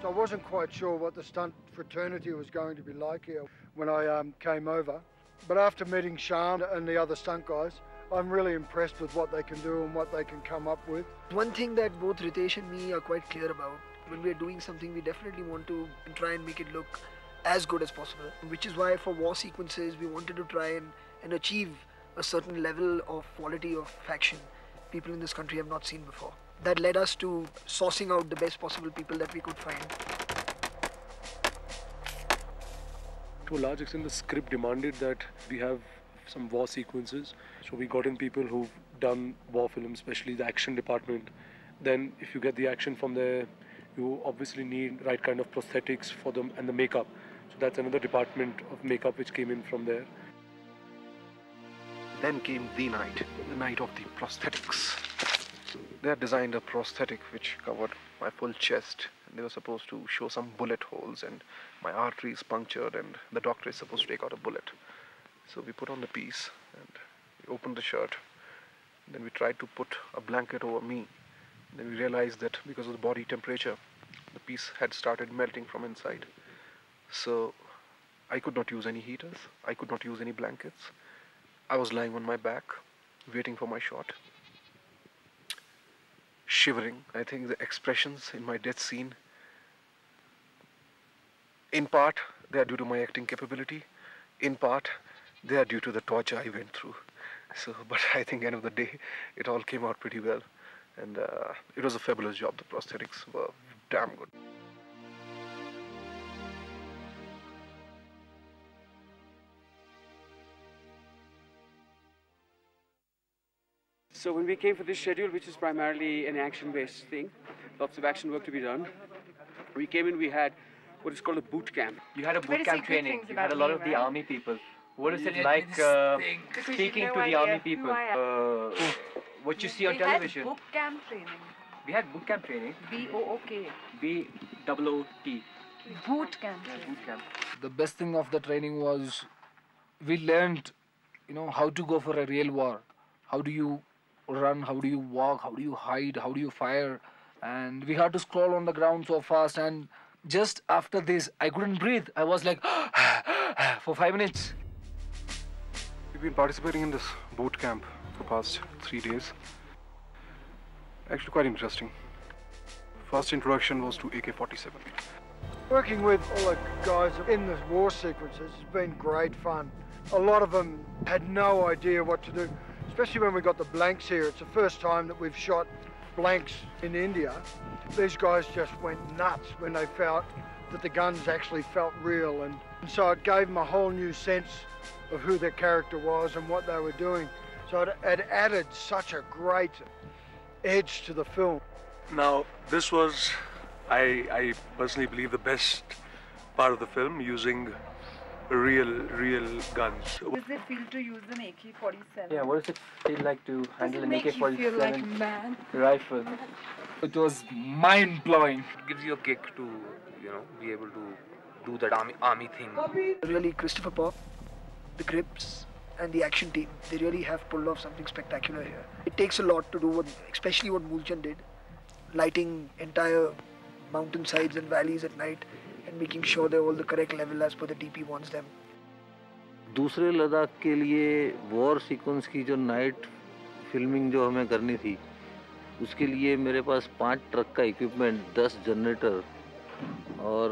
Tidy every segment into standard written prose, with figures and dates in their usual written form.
I wasn't quite sure what the stunt fraternity was going to be like here when I came over. But after meeting Shan and the other stunt guys, I'm really impressed with what they can do and what they can come up with. One thing that both Ritesh and me are quite clear about, when we're doing something, we definitely want to try and make it look as good as possible. Which is why for war sequences, we wanted to try and achieve a certain level of quality of action people in this country have not seen before. That led us to sourcing out the best possible people that we could find. To a large extent, the script demanded that we have some war sequences. So we got in people who've done war films, especially the action department. Then if you get the action from there, you obviously need right kind of prosthetics for them and the makeup. So that's another department of makeup which came in from there. Then came the night of the prosthetics. They had designed a prosthetic which covered my full chest, and they were supposed to show some bullet holes, and my artery is punctured and the doctor is supposed to take out a bullet. So we put on the piece and we opened the shirt. Then we tried to put a blanket over me. Then we realized that because of the body temperature, the piece had started melting from inside. So I could not use any heaters, I could not use any blankets. I was lying on my back, waiting for my shot. Shivering. I think the expressions in my death scene, in part, they are due to my acting capability. In part, they are due to the torture I went through. So, but I think end of the day, it all came out pretty well. And it was a fabulous job. The prosthetics were damn good. So when we came for this schedule, which is primarily an action-based thing, lots of action work to be done, we came in, we had what is called a boot camp. You had a boot camp training. You had a lot of the army people. What is it like speaking to the army people? What you see on television? We had boot camp training. We had boot camp training. B-O-O-K. B-O-O-T. Boot camp. Yeah, boot camp. The best thing of the training was we learned, how to go for a real war. How do you run? How do you walk? How do you hide? How do you fire? And we had to scroll on the ground so fast. And just after this, I couldn't breathe. I was like for 5 minutes. We've been participating in this boot camp for the past 3 days. Actually quite interesting. First introduction was to AK-47. Working with all the guys in the war sequences has been great fun. A lot of them had no idea what to do, especially when we got the blanks here. It's the first time that we've shot blanks in India. These guys just went nuts when they felt that the guns actually felt real, and so it gave them a whole new sense of who their character was and what they were doing. So it added such a great edge to the film. Now, this was, I personally believe, the best part of the film, using real guns. How does it feel to use an AK-47? Yeah, what does it feel like to handle an AK-47 does it make you feel like man? rifle? It was mind-blowing. It gives you a kick to, be able to do that army thing. Really, Christopher Pop, the grips, and the action team, they really have pulled off something spectacular here. It takes a lot to do, especially what Mulchan did, lighting entire mountainsides and valleys at night and making sure they're all the correct level as per the DP wants them. दूसरे लद्दाख के लिए war sequence की जो night filming जो हमें करनी थी, उसके लिए मेरे पास 5 ट्रक का इक्विपमेंट, 10 जनरेटर और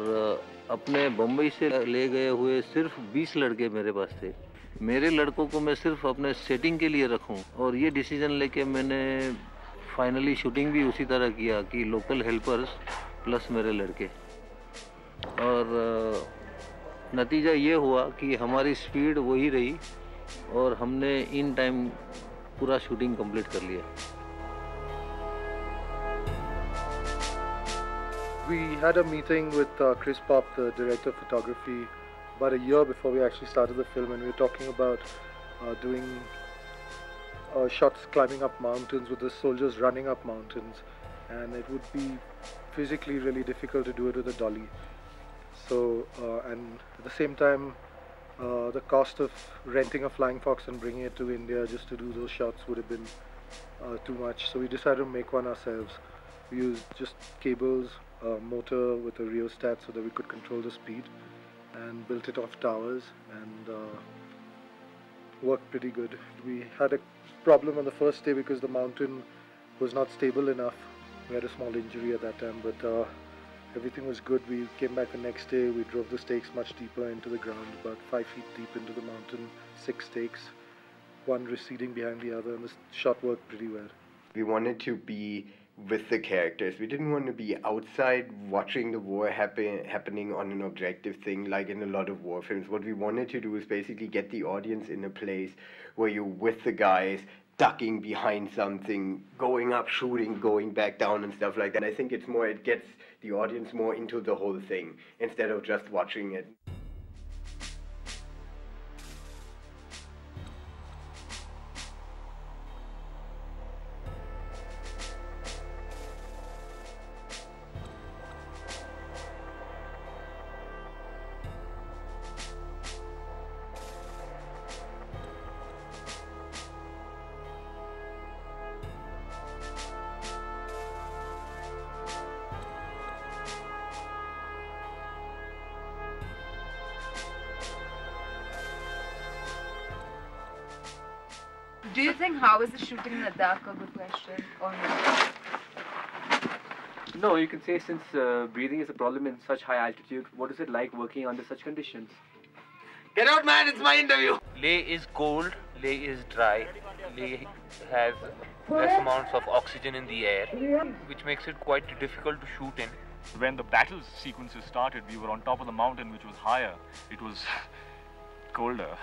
अपने बम्बई से ले गए हुए सिर्फ 20 लड़के मेरे पास थे. मेरे लड़कों को मैं सिर्फ अपने सेटिंग के लिए रखूं, और ये डिसीजन लेके मैंने फाइनली शूटिंग भी उसी तरह किया कि लोकल हेल्पर्स प्लस मेरे लड़के. और नतीजा ये हुआ कि हमारी स्पीड वही रही और हमने इन टाइम पूरा शूटिंग कंप्लीट कर लिया. We had a meeting with Chris Pop, the director of photography, about a year before we actually started the film, and we were talking about doing shots climbing up mountains with the soldiers running up mountains, and it would be physically really difficult to do it with a dolly. So, and at the same time, the cost of renting a flying fox and bringing it to India just to do those shots would have been too much. So we decided to make one ourselves. We used just cables, motor with a rheostat so that we could control the speed, and built it off towers, and worked pretty good. We had a problem on the first day because the mountain was not stable enough. We had a small injury at that time, but everything was good. We came back the next day. We drove the stakes much deeper into the ground, about 5 feet deep into the mountain, 6 stakes, one receding behind the other, and the shot worked pretty well. We wanted to be with the characters. We didn't want to be outside watching the war happening on an objective thing like in a lot of war films. What we wanted to do is basically get the audience in a place where you're with the guys, ducking behind something, going up, shooting, going back down and stuff like that. And I think it's more, it gets the audience more into the whole thing instead of just watching it. Do you think how is the shooting in Ladakh a good question or not? No, you can say since breathing is a problem in such high altitude, what is it like working under such conditions? Get out, man, it's my interview. Leh is cold, Leh is dry, Leh has less amounts of oxygen in the air, which makes it quite difficult to shoot in. When the battle sequences started, we were on top of the mountain, which was higher. It was colder.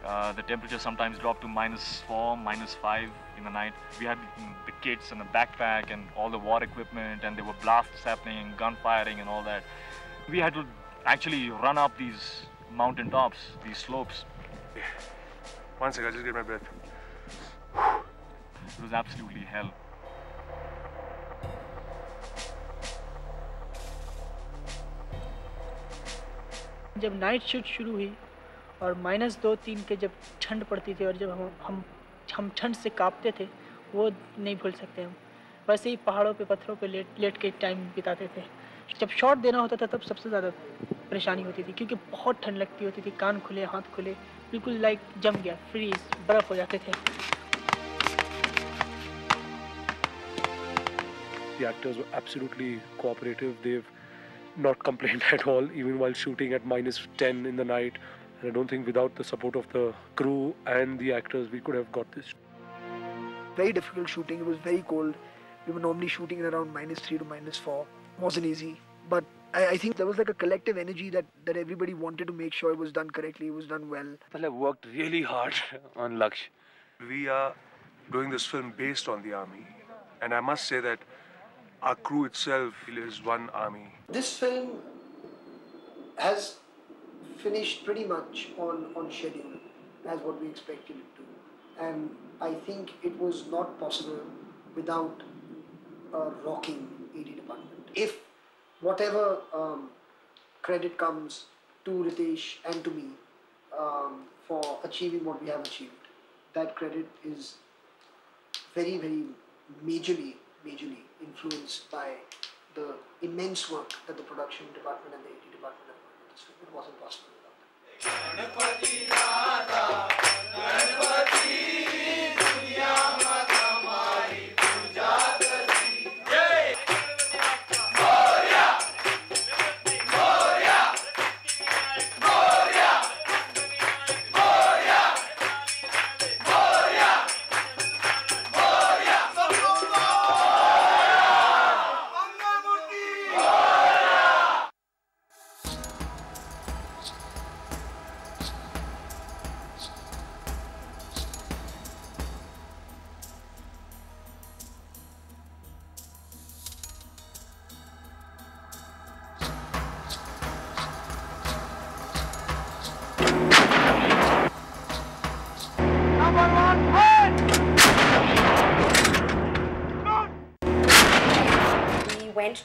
The temperature sometimes dropped to -4, -5 in the night. We had the kits and the backpack and all the war equipment, and there were blasts happening, gunfiring and all that. We had to actually run up these mountain tops, these slopes. One second, I'll just get my breath. It was absolutely hell. जब night shoot शुरू हुई और -2-3 के जब ठंड पड़ती थी और जब हम ठंड से कांपते थे, वो नहीं भूल सकते हम। वैसे ही पहाड़ों पे पत्थरों पे लेट के टाइम बिताते थे। जब शॉट देना होता था तब सबसे ज़्यादा परेशानी होती थी क्योंकि बहुत ठंड लगती होती थी, कान खुले, हाथ खुले, बिल्कुल लाइक जम गया, फ्रीज, बर्फ़ हो जाते थे। The actors were absolutely cooperative. They've not complained at all, even while shooting at -10 in the night. And I don't think without the support of the crew and the actors, we could have got this. Very difficult shooting. It was very cold. We were normally shooting at around -3 to -4. Wasn't easy. But I think there was like a collective energy that everybody wanted to make sure it was done correctly, it was done well. Well, I worked really hard on Lakshya. We are doing this film based on the army. And I must say that our crew itself is one army. This film has finished pretty much on schedule as what we expected it to. And I think it was not possible without a rocking AD department. If whatever credit comes to Ritesh and to me for achieving what we have achieved, that credit is very, very majorly influenced by the immense work that the production department and the AD department have done with this film. It wasn't possible without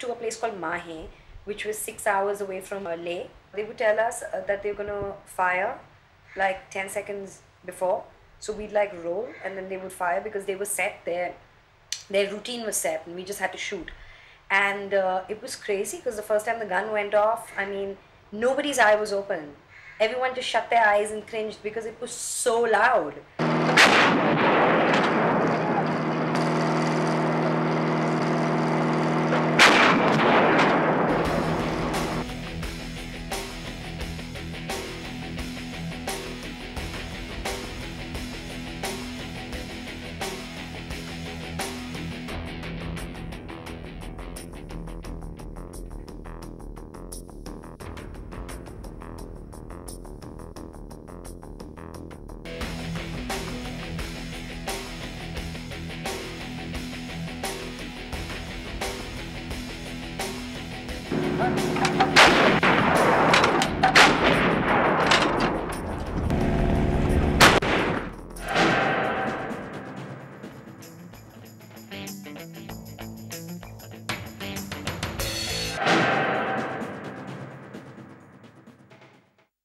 to a place called Mahe, which was 6 hours away from Leh. They would tell us that they were gonna fire like 10 seconds before. So we'd like roll and then they would fire because they were set there. Their routine was set and we just had to shoot. And it was crazy because the first time the gun went off, I mean, nobody's eye was open. Everyone just shut their eyes and cringed because it was so loud.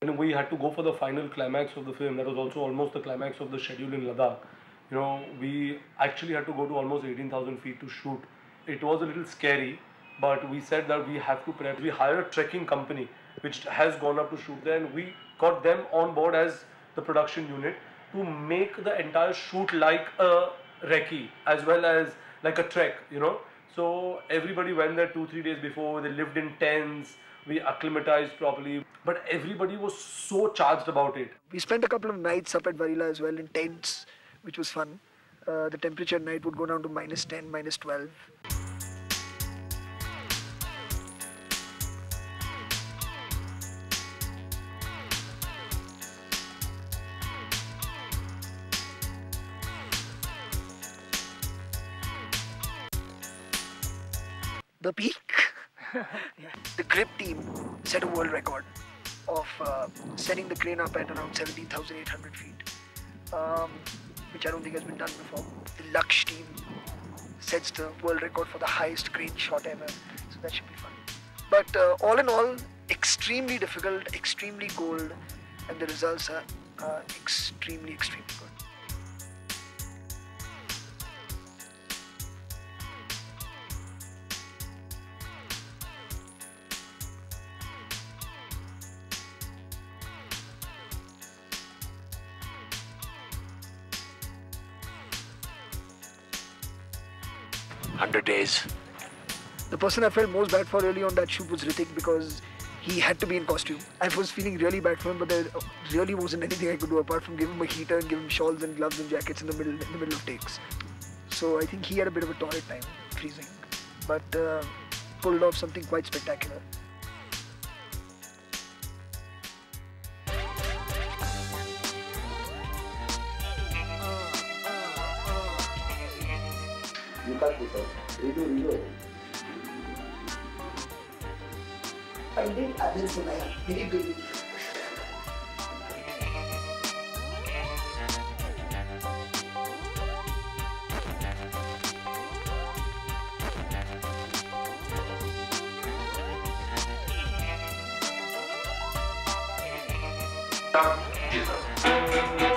When we had to go for the final climax of the film, that was also almost the climax of the schedule in Ladakh. You know, we actually had to go to almost 18,000 feet to shoot. It was a little scary, but we said that we have to prep. We hired a trekking company which has gone up to shoot there, and we got them on board as the production unit to make the entire shoot like a recce as well as like a trek, you know. So everybody went there 2-3 days before. They lived in tents. We acclimatized properly, but everybody was so charged about it. We spent a couple of nights up at Varila as well in tents, which was fun. The temperature at night would go down to -10, -12. The peak. Yeah. The grip team set a world record of setting the crane up at around 17,800 feet, which I don't think has been done before. The Lakshya team sets the world record for the highest crane shot ever, so that should be fun. But all in all, extremely difficult, extremely cold, and the results are extremely, extremely good. Days. The person I felt most bad for really on that shoot was Hrithik, because he had to be in costume. I was feeling really bad for him, but there really wasn't anything I could do apart from give him a heater and give him shawls and gloves and jackets in the middle of takes. So I think he had a bit of a torrid time, freezing, but pulled off something quite spectacular. You cut this out. Redo. Finding others in my very big. Jesus.